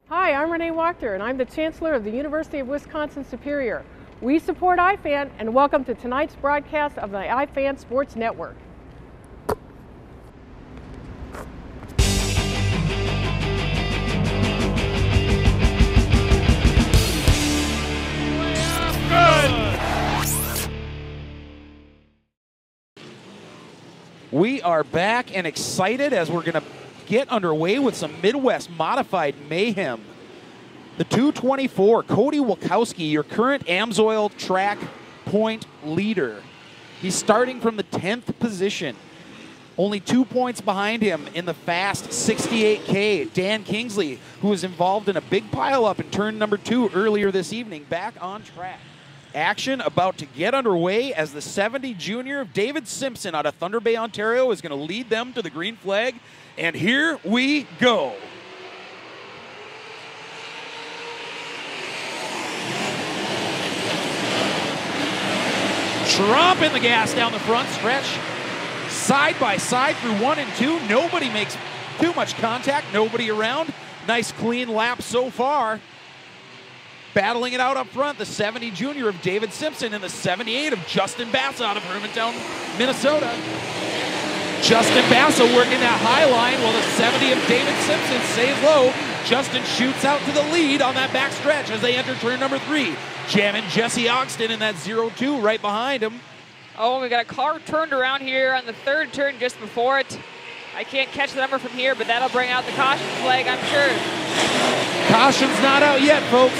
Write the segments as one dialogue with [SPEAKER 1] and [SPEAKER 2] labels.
[SPEAKER 1] Hi, I'm Renee Wachter, and I'm the Chancellor of the University of Wisconsin-Superior. We support iFan, and welcome to tonight's broadcast of the iFan Sports Network.
[SPEAKER 2] We are back and excited as we're going to get underway with some Midwest Modified Mayhem. The 224, Cody Wilkowski, your current Amsoil track point leader. He's starting from the 10th position. Only 2 points behind him in the fast 68K, Dan Kingsley, who was involved in a big pileup in turn number 2 earlier this evening, back on track. Action about to get underway as the 70 junior David Simpson out of Thunder Bay, Ontario is going to lead them to the green flag. And here we go. Tromping the gas down the front stretch. Side by side through 1 and 2. Nobody makes too much contact. Nobody around. Nice clean lap so far. Battling it out up front, the 70 junior of David Simpson and the 78 of Justin Bass out of Hermantown, Minnesota. Justin Bass working that high line while the 70 of David Simpson stays low. Justin shoots out to the lead on that back stretch as they enter turn number 3. Jamming Jesse Ogston in that 0-2 right behind him.
[SPEAKER 3] Oh, we got a car turned around here on the third turn just before it. I can't catch the number from here, but that'll bring out the caution flag, I'm sure.
[SPEAKER 2] Caution's not out yet, folks.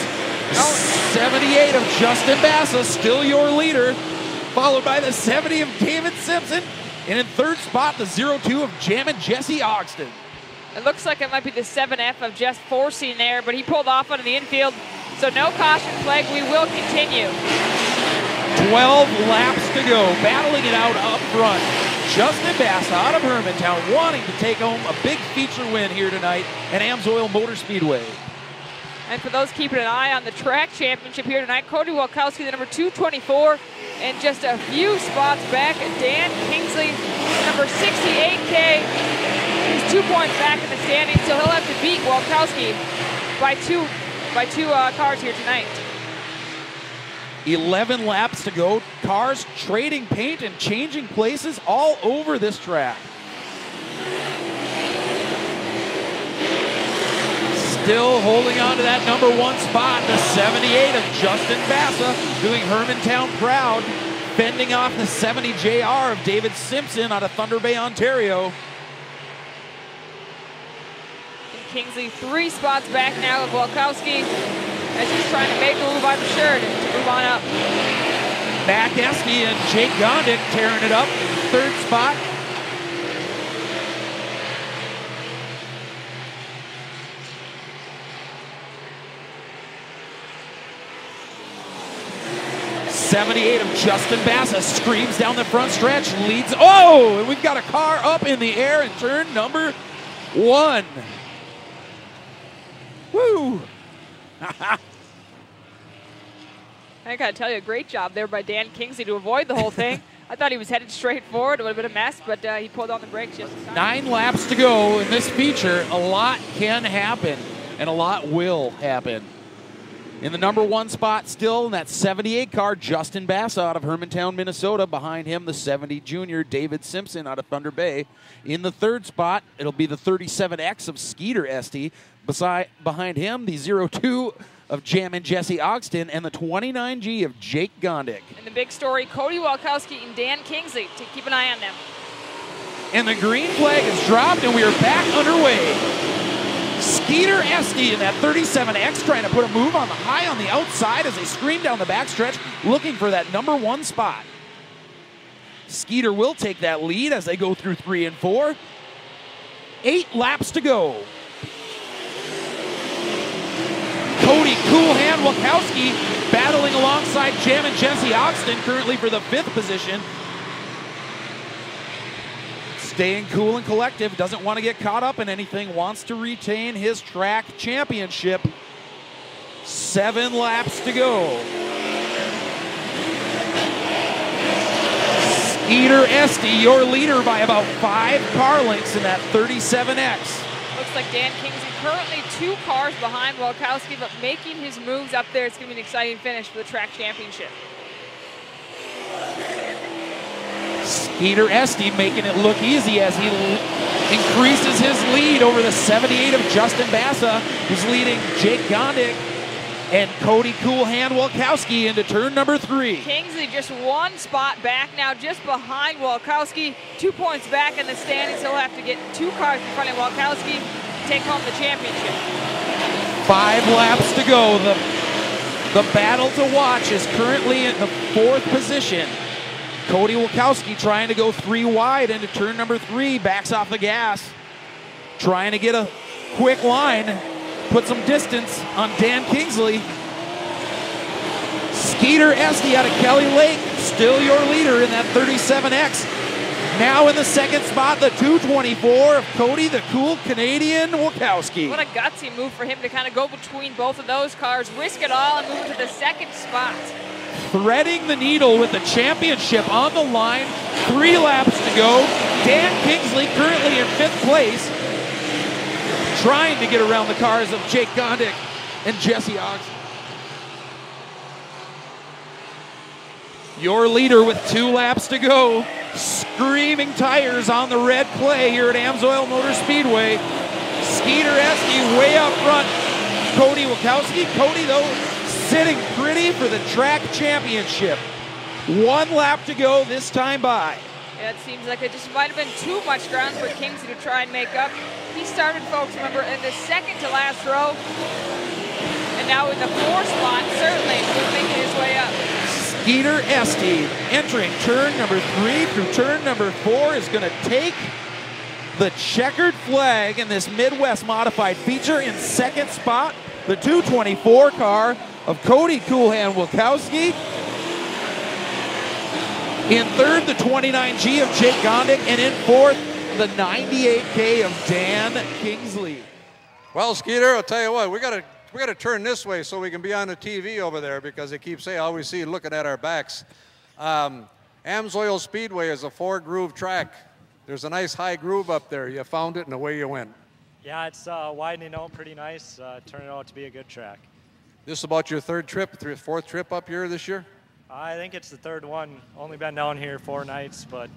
[SPEAKER 2] 78 of Justin Bassa, still your leader, followed by the 70 of David Simpson, and in third spot, the 0-2 of Jammin' Jesse Ogston.
[SPEAKER 3] It looks like it might be the 7F of Jeff Forcing there, but he pulled off onto the infield, so no caution flag. We will continue.
[SPEAKER 2] 12 laps to go, battling it out up front. Justin Bassa out of Hermantown, wanting to take home a big feature win here tonight at Amsoil Speedway.
[SPEAKER 3] And for those keeping an eye on the track championship here tonight, Cody Wilkowski, the number 224, and just a few spots back, Dan Kingsley, number 68K. He's 2 points back in the standings, so he'll have to beat Wilkowski by two cars here tonight.
[SPEAKER 2] 11 laps to go. Cars trading paint and changing places all over this track. Still holding on to that number 1 spot, the 78 of Justin Bassa, doing Hermantown proud, fending off the 70 JR of David Simpson out of Thunder Bay, Ontario.
[SPEAKER 3] And Kingsley 3 spots back now of Wilkowski as he's trying to make a move, I'm sure, to move on up.
[SPEAKER 2] Mac Esky and Jake Gondik tearing it up, third spot. '78 of Justin Bassa screams down the front stretch, leads. Oh, and we've got a car up in the air in turn number 1. Woo!
[SPEAKER 3] I gotta tell you, a great job there by Dan Kingsley to avoid the whole thing. I thought he was headed straight forward. It would have been a mess, but he pulled on the brakes just in time.
[SPEAKER 2] 9 laps to go in this feature. A lot can happen, and a lot will happen. In the number 1 spot still in that 78 car, Justin Bassa out of Hermantown, Minnesota. Behind him, the 70 junior, David Simpson out of Thunder Bay. In the third spot, it'll be the 37X of Skeeter Esty. Behind him, the 0-2 of Jammin' Jesse Ogston and the 29G of Jake Gondik.
[SPEAKER 3] And the big story, Cody Wilkowski and Dan Kingsley, to keep an eye on them.
[SPEAKER 2] And the green flag is dropped, and we are back underway. Skeeter Esty in that 37X trying to put a move on the high on the outside as they scream down the backstretch, looking for that number 1 spot. Skeeter will take that lead as they go through 3 and 4. 8 laps to go. Cody Cool Hand Wilkowski battling alongside Jammin' Jesse Ogston, currently for the 5th position. Staying cool and collective, doesn't want to get caught up in anything, wants to retain his track championship. 7 laps to go. Skeeter Esty, your leader by about 5 car lengths in that 37X.
[SPEAKER 3] Looks like Dan Kingsley currently 2 cars behind Walkowski, but making his moves up there. It's going to be an exciting finish for the track championship.
[SPEAKER 2] Skeeter Esty making it look easy as he increases his lead over the 78 of Justin Bassa, who's leading Jake Gondik and Cody Coolhand Walkowski into turn number 3.
[SPEAKER 3] Kingsley just 1 spot back now, just behind Walkowski. 2 points back in the standings. He'll have to get 2 cars in front of Walkowski to take home the championship.
[SPEAKER 2] 5 laps to go. The battle to watch is currently in the 4th position. Cody Walkowski trying to go 3 wide into turn number 3, backs off the gas, trying to get a quick line, put some distance on Dan Kingsley. Skeeter Esty out of Kelly Lake, still your leader in that 37X. Now in the 2nd spot, the 224 of Cody, the cool Canadian Walkowski.
[SPEAKER 3] What a gutsy move for him to kind of go between both of those cars, risk it all, and move to the 2nd spot.
[SPEAKER 2] Threading the needle with the championship on the line. 3 laps to go. Dan Kingsley currently in 5th place, trying to get around the cars of Jake Gondik and Jesse Oggs. Your leader with 2 laps to go. Screaming tires on the red clay here at Amsoil Motor Speedway. Skeeter Esty way up front. Cody Walkowski. Cody, though, sitting pretty for the track championship. 1 lap to go this time by.
[SPEAKER 3] Yeah, it seems like it just might have been too much ground for Kingsley to try and make up. He started, folks, remember, in the 2nd to last row. And now in the 4th spot, certainly making his way up.
[SPEAKER 2] Skeeter Esty entering turn number 3 through turn number 4 is going to take the checkered flag in this Midwest modified feature. In 2nd spot, the 224 car of Cody Coolhand Walkowski. In 3rd, the 29G of Jake Gondik, and in 4th, the 98K of Dan Kingsley.
[SPEAKER 4] Well, Skeeter, I'll tell you what, we gotta turn this way so we can be on the TV over there, because they keep saying all we see looking at our backs. Amsoil Speedway is a 4-groove track. There's a nice high groove up there. You found it and away you went.
[SPEAKER 5] Yeah, it's widening out pretty nice, turning out to be a good track.
[SPEAKER 4] This is about your 3rd trip, 4th trip up here this year?
[SPEAKER 5] I think it's the 3rd one. Only been down here 4 nights, but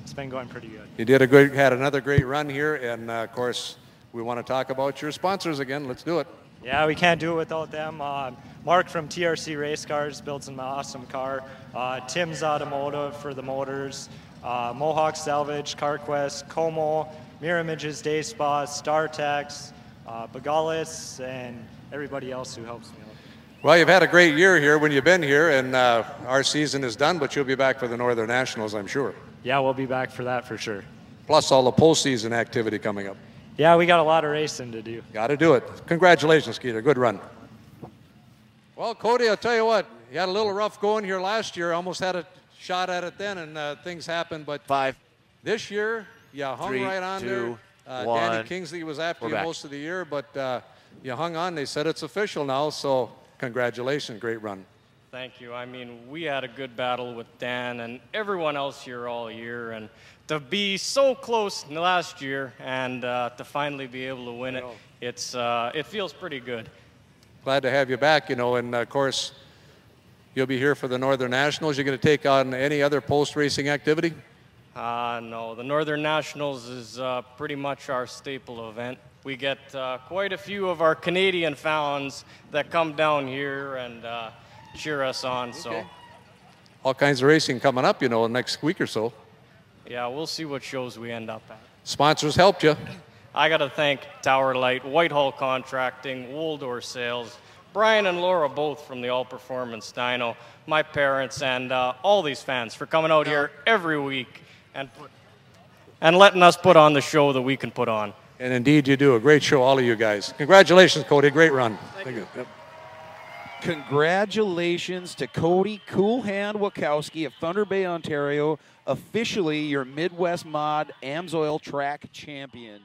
[SPEAKER 5] it's been going pretty good.
[SPEAKER 4] You had another great run here, and of course, we want to talk about your sponsors again. Let's do it.
[SPEAKER 5] Yeah, we can't do it without them. Mark from TRC Race Cars builds an awesome car. Tim's Automotive for the motors. Mohawk Salvage, CarQuest, Como, Mirror Images, Day Spa, StarTax, Bagalis, and everybody else who helps me out.
[SPEAKER 4] Well, you've had a great year here when you've been here, and our season is done, but you'll be back for the Northern Nationals, I'm sure.
[SPEAKER 5] Yeah, we'll be back for that for sure.
[SPEAKER 4] Plus all the postseason activity coming up.
[SPEAKER 5] Yeah, we got a lot of racing to do.
[SPEAKER 4] Got to do it. Congratulations, Skeeter. Good run. Well, Cody, I'll tell you what, you had a little rough going here last year. Almost had a shot at it then, and things happened. But
[SPEAKER 6] 5.
[SPEAKER 4] This year, you hung
[SPEAKER 6] 3,
[SPEAKER 4] right on
[SPEAKER 6] 2,
[SPEAKER 4] there.
[SPEAKER 6] 1.
[SPEAKER 4] Danny Kingsley was after you
[SPEAKER 6] back.
[SPEAKER 4] most of the year, but you hung on. They said it's official now, so congratulations. Great run.
[SPEAKER 7] Thank you. I mean, we had a good battle with Dan and everyone else here all year, and to be so close last year and to finally be able to win it, it feels pretty good.
[SPEAKER 4] Glad to have you back, you know, and of course, you'll be here for the Northern Nationals. You're going to take on any other post-racing activity?
[SPEAKER 7] No, the Northern Nationals is pretty much our staple event. We get quite a few of our Canadian fans that come down here and cheer us on.
[SPEAKER 4] Okay.
[SPEAKER 7] So,
[SPEAKER 4] all kinds of racing coming up, you know, next week or so.
[SPEAKER 7] yeah, we'll see what shows we end up at.
[SPEAKER 4] Sponsors helped you.
[SPEAKER 7] I got to thank Tower Light, Whitehall Contracting, Woldor Sales, Brian and Laura both from the All Performance Dyno, my parents, and all these fans for coming out here every week and letting us put on the show that we can put on.
[SPEAKER 4] And indeed, you do a great show, all of you guys. Congratulations, Cody. Great run. Thank you. Yep.
[SPEAKER 2] Congratulations to Cody Coolhand Walkowski of Thunder Bay, Ontario, officially your Midwest Mod Amsoil Track champion.